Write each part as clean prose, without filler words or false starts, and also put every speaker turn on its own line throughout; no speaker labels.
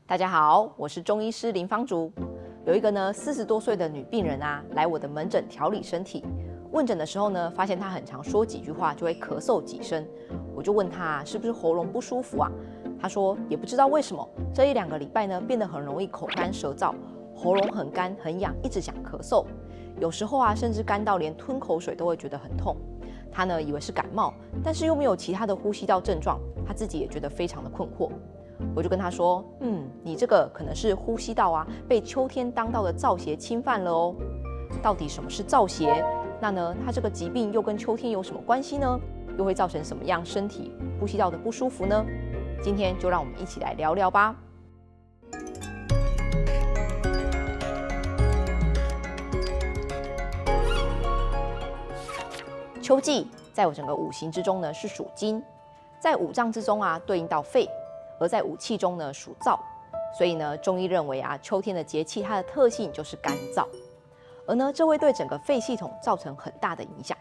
大家好，我是中医师林芳竹。有一个呢40多岁的女病人啊，来我的门诊调理身体。问诊的时候呢，发现她很常说几句话就会咳嗽几声，我就问她是不是喉咙不舒服啊？她说也不知道为什么，这1-2个礼拜呢变得很容易口干舌燥，喉咙很干很痒，一直想咳嗽。有时候啊，甚至干到连吞口水都会觉得很痛。她呢以为是感冒，但是又没有其他的呼吸道症状，她自己也觉得非常的困惑。我就跟他说，你这个可能是呼吸道啊被秋天当道的燥邪侵犯了哦。到底什么是燥邪？那呢，它这个疾病又跟秋天有什么关系呢？又会造成什么样身体呼吸道的不舒服呢？今天就让我们一起来聊聊吧。秋季在我整个五行之中呢是属金，在五脏之中啊对应到肺。而在五气中呢属燥，所以呢中医认为啊秋天的节气它的特性就是干燥，而呢这会对整个肺系统造成很大的影响。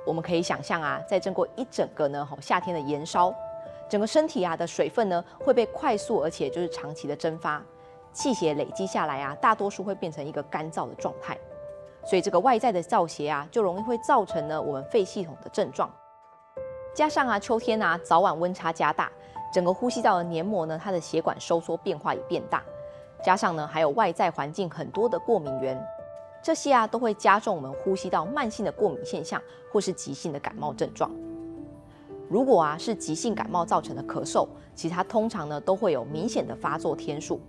我们可以想象啊，在经过一整个呢夏天的炎烧，整个身体啊的水分呢会被快速而且就是长期的蒸发，气血累积下来啊，大多数会变成一个干燥的状态，所以这个外在的燥邪啊就容易会造成呢我们肺系统的症状。加上啊秋天啊早晚温差加大，整个呼吸道的黏膜呢，它的血管收缩变化也变大，加上呢还有外在环境很多的过敏源，这些啊都会加重我们呼吸道慢性的过敏现象，或是急性的感冒症状。如果啊是急性感冒造成的咳嗽，其实它通常呢都会有明显的发作天数，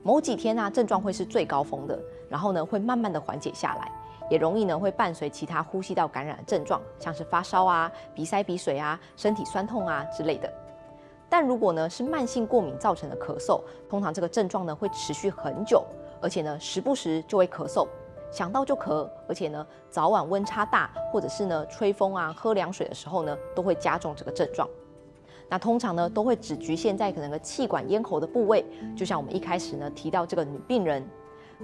某几天啊症状会是最高峰的，然后呢会慢慢的缓解下来，也容易呢会伴随其他呼吸道感染的症状，像是发烧啊、鼻塞鼻水啊、身体酸痛啊之类的。但如果呢是慢性过敏造成的咳嗽，通常这个症状呢会持续很久，而且呢时不时就会咳嗽，想到就咳，而且呢早晚温差大，或者是呢吹风啊、喝凉水的时候呢，都会加重这个症状。那通常呢都会只局限在可能气管咽喉的部位，就像我们一开始呢提到这个女病人，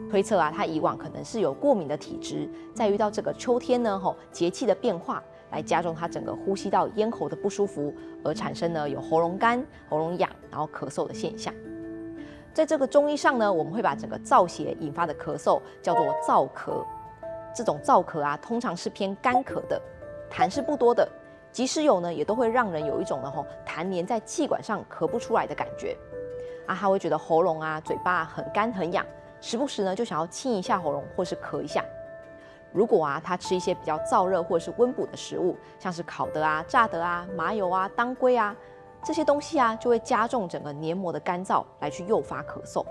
推测啊她以往可能是有过敏的体质，在遇到这个秋天呢节气的变化，来加重它整个呼吸道咽喉的不舒服，而产生呢有喉咙干、喉咙痒，然后咳嗽的现象。在这个中医上呢，我们会把整个燥邪引发的咳嗽叫做燥咳。这种燥咳啊，通常是偏干咳的，痰是不多的，即使有呢，也都会让人有一种痰黏在气管上咳不出来的感觉。他会觉得喉咙啊、嘴巴很干很痒，时不时呢就想要清一下喉咙或是咳一下。如果啊他吃一些比较燥热或者是温补的食物，像是烤的啊、炸的啊、麻油啊、当归啊这些东西啊，就会加重整个黏膜的干燥，来去诱发咳嗽。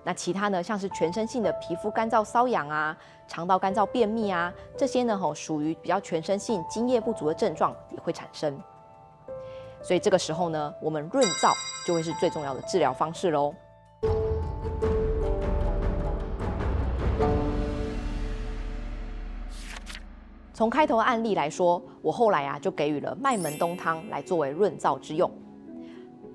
那其他呢，像是全身性的皮肤干燥瘙痒啊、肠道干燥便秘啊，这些呢属于比较全身性津液不足的症状也会产生。所以这个时候呢，我们润燥就会是最重要的治疗方式咯。从开头的案例来说，我后来啊就给予了麦门冬汤来作为润燥之用。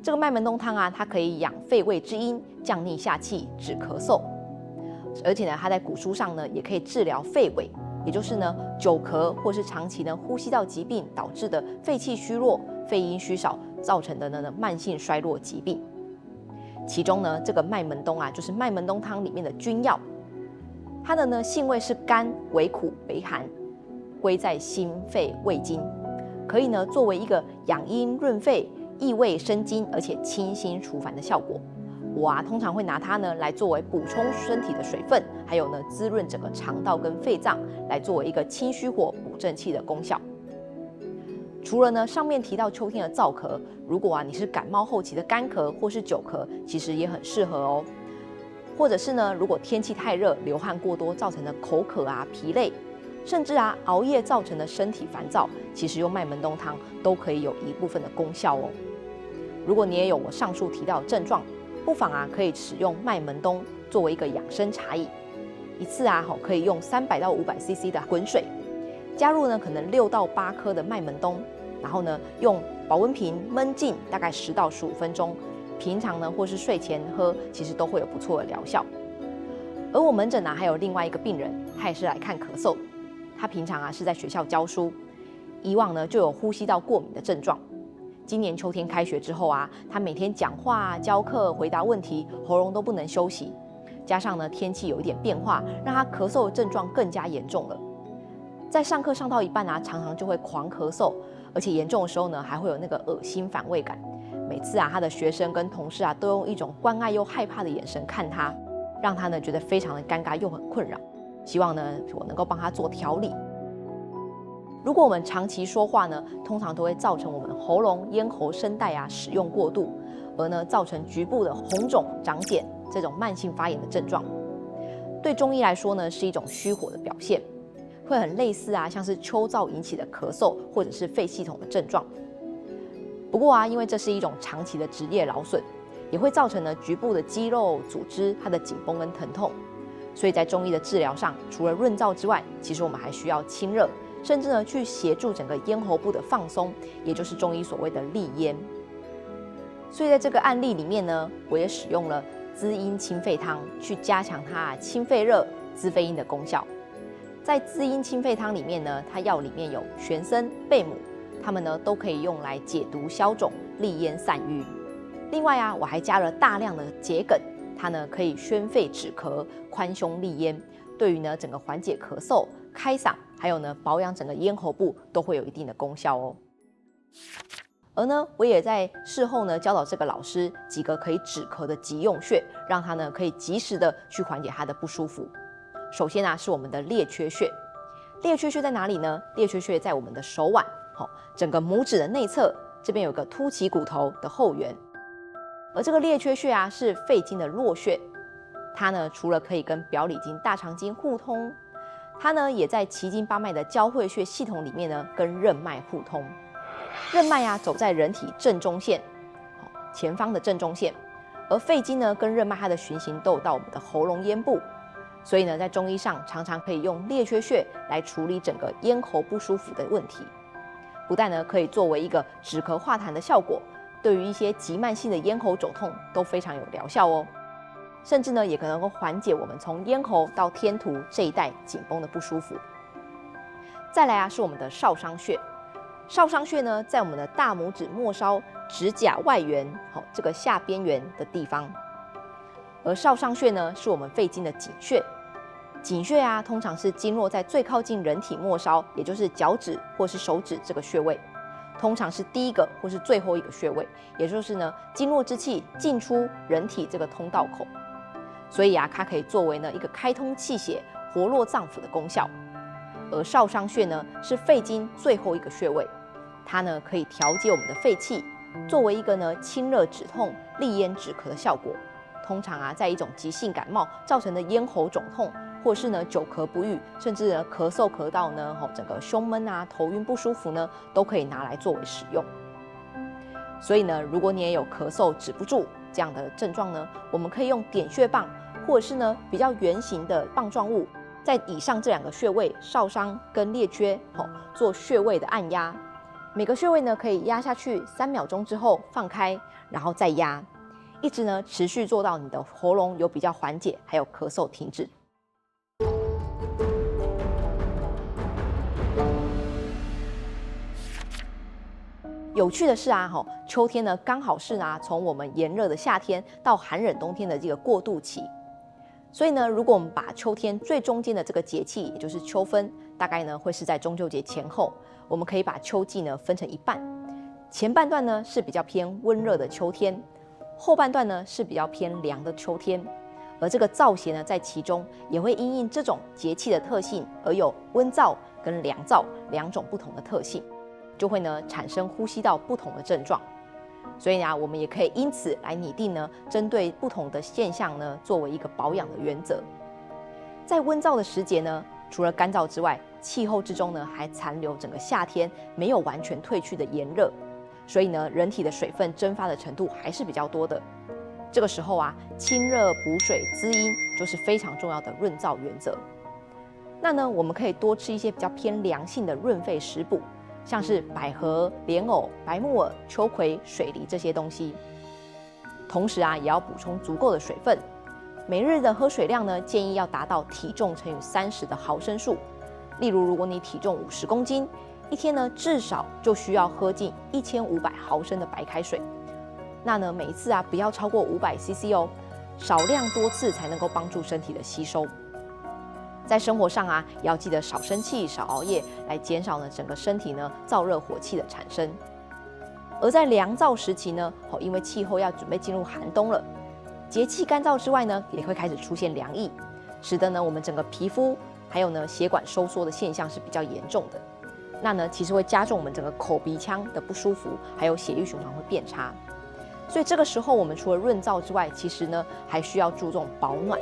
这个麦门冬汤啊，它可以养肺胃之阴，降逆下气，止咳嗽。而且呢，它在古书上呢也可以治疗肺痿，也就是呢久咳或是长期呢呼吸道疾病导致的肺气虚弱、肺阴虚少造成的呢慢性衰弱疾病。其中呢，这个麦门冬啊，就是麦门冬汤里面的君药，它的呢性味是甘、微苦、微寒。归在心肺胃经，可以呢作为一个养阴润肺、益胃生津，而且清心除烦的效果。我啊通常会拿它呢来作为补充身体的水分，还有呢滋润整个肠道跟肺脏，来作为一个清虚火、补正气的功效。除了呢上面提到秋天的燥咳，如果啊你是感冒后期的干咳或是久咳，其实也很适合哦。或者是呢如果天气太热、流汗过多造成的口渴啊、疲累。甚至啊，熬夜造成的身体烦躁，其实用麦门冬汤都可以有一部分的功效哦。如果你也有我上述提到的症状，不妨啊可以使用麦门冬作为一个养生茶饮。一次啊可以用300到500 CC 的滚水，加入呢可能6到8颗的麦门冬，然后呢用保温瓶焖浸大概10到15分钟。平常呢或是睡前喝，其实都会有不错的疗效。而我门诊啊还有另外一个病人，他也是来看咳嗽。他平常啊是在学校教书，以往呢就有呼吸道过敏的症状，今年秋天开学之后啊，他每天讲话、教课、回答问题，喉咙都不能休息。加上呢天气有一点变化，让他咳嗽的症状更加严重了。在上课上到一半啊，常常就会狂咳嗽，而且严重的时候呢，还会有那个恶心反胃感。每次啊，他的学生跟同事啊，都用一种关爱又害怕的眼神看他，让他呢觉得非常的尴尬又很困扰。希望呢我能够帮他做调理。如果我们长期说话呢，通常都会造成我们喉咙、咽喉、声带啊使用过度，而呢造成局部的红肿、长茧这种慢性发炎的症状。对中医来说呢，是一种虚火的表现，会很类似啊，像是秋燥引起的咳嗽或者是肺系统的症状。不过啊，因为这是一种长期的职业劳损，也会造成呢局部的肌肉组织它的紧绷跟疼痛。所以在中医的治疗上，除了润燥之外，其实我们还需要清热。甚至呢，去协助整个咽喉部的放松，也就是中医所谓的利咽。所以在这个案例里面呢，我也使用了滋阴清肺汤，去加强它清肺热、滋肺阴的功效。在滋阴清肺汤里面呢，它药里面有玄参、贝母，它们呢都可以用来解毒消肿、利咽散瘀。另外啊，我还加了大量的桔梗，它呢可以宣肺止咳、宽胸利咽，对于呢整个缓解咳嗽、开嗓，还有呢保养整个咽喉部都会有一定的功效哦。而呢，我也在事后呢教导这个老师几个可以止咳的急用穴，让他呢可以及时的去缓解他的不舒服。首先啊是我们的列缺穴，列缺穴在哪里呢？列缺穴在我们的手腕，整个拇指的内侧，这边有个凸起骨头的后缘。而这个列缺穴啊是肺经的络穴，它呢除了可以跟表里经、大肠经互通，它呢也在奇经八脉的交汇穴系统里面呢跟任脉互通。任脉啊走在人体正中线，前方的正中线，而肺经呢跟任脉它的循行都有到我们的喉咙咽部，所以呢在中医上常常可以用列缺穴来处理整个咽喉不舒服的问题，不但呢可以作为一个止咳化痰的效果，对于一些急慢性的咽喉肿痛都非常有疗效哦。甚至呢也可能够缓解我们从咽喉到天突这一带紧绷的不舒服。再来啊是我们的少商穴，少商穴呢在我们的大拇指末梢指甲外缘，这个下边缘的地方。而少商穴呢是我们肺经的井穴，井穴啊通常是经络在最靠近人体末梢，也就是脚趾或是手指这个穴位，通常是第一个或是最后一个穴位，也就是呢经络之气进出人体这个通道口。所以啊，它可以作为呢一个开通气血、活络脏腑的功效。而少商穴呢是肺经最后一个穴位，它呢可以调节我们的肺气，作为一个呢清热止痛、利咽止咳的效果。通常啊，在一种急性感冒造成的咽喉肿痛，或是呢久咳不愈，甚至呢咳嗽咳到呢整个胸闷啊、头晕不舒服呢，都可以拿来作为使用。所以呢，如果你也有咳嗽止不住这样的症状呢，我们可以用点穴棒，或者是呢比较圆形的棒状物，在以上这两个穴位少商跟列缺做穴位的按压。每个穴位呢可以压下去3秒钟之后放开，然后再压，一直呢持续做到你的喉咙有比较缓解，还有咳嗽停止。有趣的是啊，秋天呢刚好是从我们炎热的夏天到寒冷冬天的这个过渡期。所以呢，如果我们把秋天最中间的这个节气，也就是秋分，大概呢会是在中秋节前后，我们可以把秋季呢分成一半，前半段呢是比较偏温热的秋天，后半段呢是比较偏凉的秋天。而这个燥邪呢在其中也会因应这种节气的特性，而有温燥跟凉燥两种不同的特性，就会呢产生呼吸道不同的症状。所以我们也可以因此来拟定呢，针对不同的现象呢，作为一个保养的原则。在温燥的时节呢，除了干燥之外，气候之中呢还残留整个夏天没有完全退去的炎热，所以呢，人体的水分蒸发的程度还是比较多的。这个时候啊，清热补水滋阴就是非常重要的润燥原则。那呢，我们可以多吃一些比较偏凉性的润肺食补，像是百合、莲藕、白木耳、秋葵、水梨这些东西。同时啊，也要补充足够的水分。每日的喝水量呢，建议要达到体重乘以30的毫升数。例如，如果你体重50公斤，一天呢至少就需要喝进1500毫升的白开水。那呢每一次不要超过500cc哦，少量多次才能够帮助身体的吸收。在生活上也要记得少生气、少熬夜，来减少呢整个身体呢燥热火气的产生。而在凉燥时期呢，因为气候要准备进入寒冬了，节气干燥之外呢，也会开始出现凉意，使得呢我们整个皮肤还有呢血管收缩的现象是比较严重的。那呢其实会加重我们整个口鼻腔的不舒服，还有血液循环会变差。所以这个时候我们除了润燥之外，其实呢还需要注重保暖，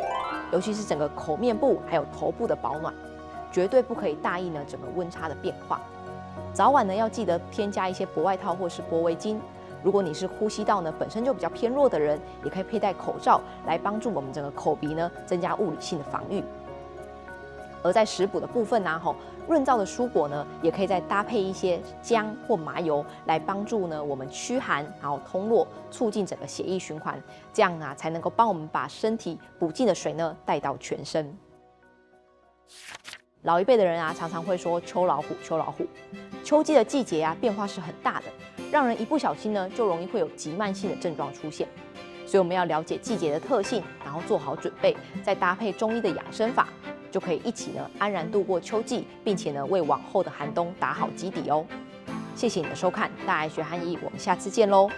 尤其是整个口面部还有头部的保暖，绝对不可以大意呢整个温差的变化。早晚呢要记得添加一些薄外套或是薄围巾。如果你是呼吸道呢本身就比较偏弱的人，也可以佩戴口罩来帮助我们整个口鼻呢增加物理性的防御。而在食补的部分润燥的蔬果呢，也可以再搭配一些姜或麻油来帮助呢我们驱寒，然后通络，促进整个血液循环，这样才能够帮我们把身体补进的水呢带到全身。老一辈的人常常会说秋老虎，秋老虎。秋季的季节变化是很大的，让人一不小心呢就容易会有急慢性的症状出现。所以我们要了解季节的特性，然后做好准备，再搭配中医的养生法，就可以一起呢安然度过秋季，并且呢为往后的寒冬打好基底哦。谢谢你的收看，大爱学汉医，我们下次见喽。